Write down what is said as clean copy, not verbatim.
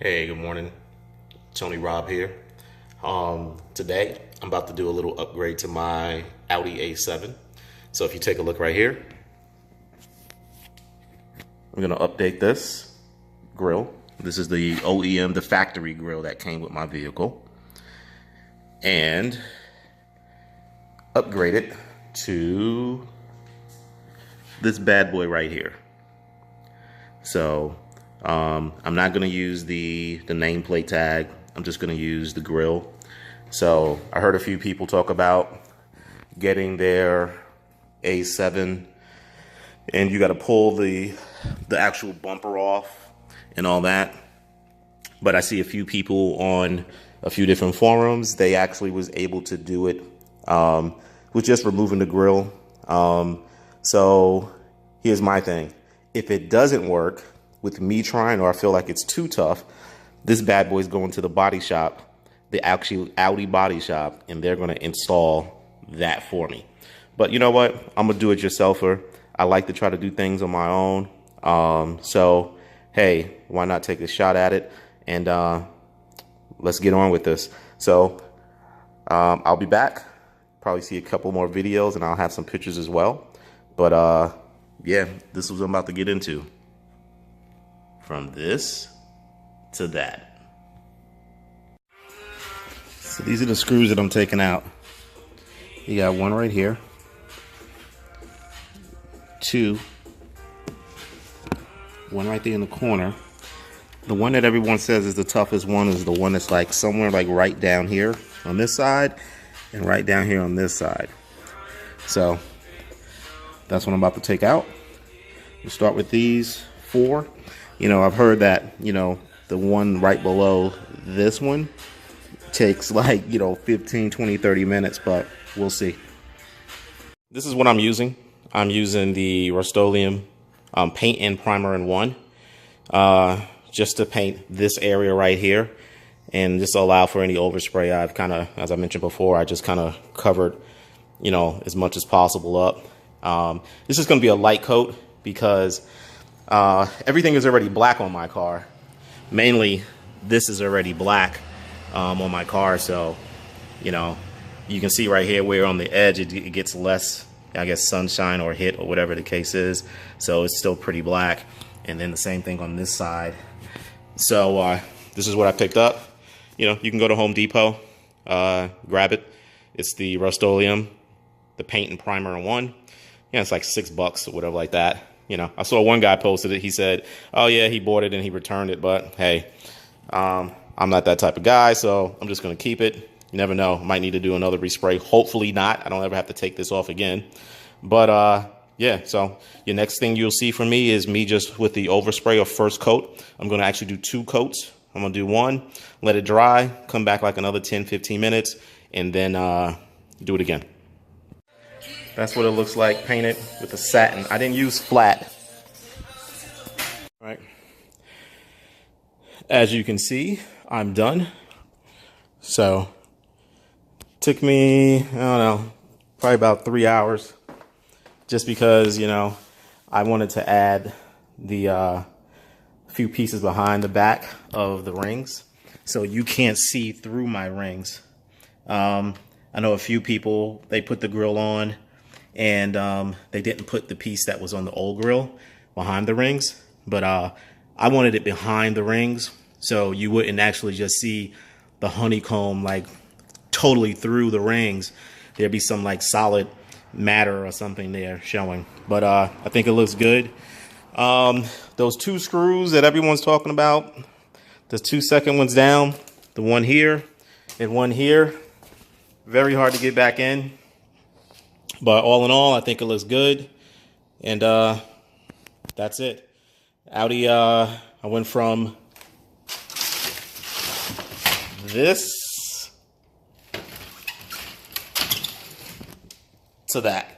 Hey, good morning. Tony Robb here. Today, I'm about to do a little upgrade to my Audi A7. So if you take a look right here, I'm gonna update this grille. This is the OEM, the factory grille that came with my vehicle. And upgrade it to this bad boy right here. So I'm not gonna use the nameplate tag. I'm just gonna use the grille. So I heard a few people talk about getting their A7 and you gotta pull the actual bumper off and all that. But I see a few people on a few different forums, they actually was able to do it with just removing the grille. So here's my thing. If it doesn't work with me trying, or I feel like it's too tough, this bad boy is going to the body shop, the actual Audi body shop, and they're going to install that for me. But you know what? I'm a do-it-yourselfer. I like to try to do things on my own. So, hey, why not take a shot at it? And let's get on with this. So I'll be back. Probably see a couple more videos, and I'll have some pictures as well. But yeah, this is what I'm about to get into. From this to that. So these are the screws that I'm taking out. You got one right here. Two. One right there in the corner. The one that everyone says is the toughest one is the one that's like somewhere like right down here on this side and right down here on this side. So that's what I'm about to take out. We'll start with these four. You know, I've heard that, you know, the one right below this one takes like, you know, 15, 20, 30 minutes, but we'll see. This is what I'm using. I'm using the Rust-Oleum paint and primer in one, just to paint this area right here and just allow for any overspray. I've kind of, as I mentioned before, I just kind of covered, you know, as much as possible up. This is going to be a light coat because everything is already black on my car. Mainly, this is already black on my car. So, you know, you can see right here where on the edge it gets less, I guess, sunshine or hit or whatever the case is. So it's still pretty black. And then the same thing on this side. So this is what I picked up. You know, you can go to Home Depot, grab it. It's the Rust-Oleum, the paint and primer in one. Yeah, it's like $6 or whatever like that. You know, I saw one guy posted it. He said, oh yeah, he bought it and he returned it. But hey, I'm not that type of guy, so I'm just going to keep it. You never know. Might need to do another respray. Hopefully not. I don't ever have to take this off again. But yeah, so your next thing you'll see from me is me just with the overspray or first coat. I'm going to actually do 2 coats. I'm going to do one, let it dry, come back like another 10, 15 minutes, and then do it again. That's what it looks like painted with the satin. I didn't use flat. All right. As you can see, I'm done. So, took me, I don't know, probably about 3 hours. Just because, you know, I wanted to add the few pieces behind the back of the rings. So you can't see through my rings. I know a few people, they put the grill on and they didn't put the piece that was on the old grill behind the rings. But I wanted it behind the rings so you wouldn't actually just see the honeycomb like totally through the rings. There'd be some like solid matter or something there showing. But I think it looks good. Those 2 screws that everyone's talking about, the 2 second ones down, the one here and one here, very hard to get back in. But all in all, I think it looks good. And that's it. Audi, I went from this to that.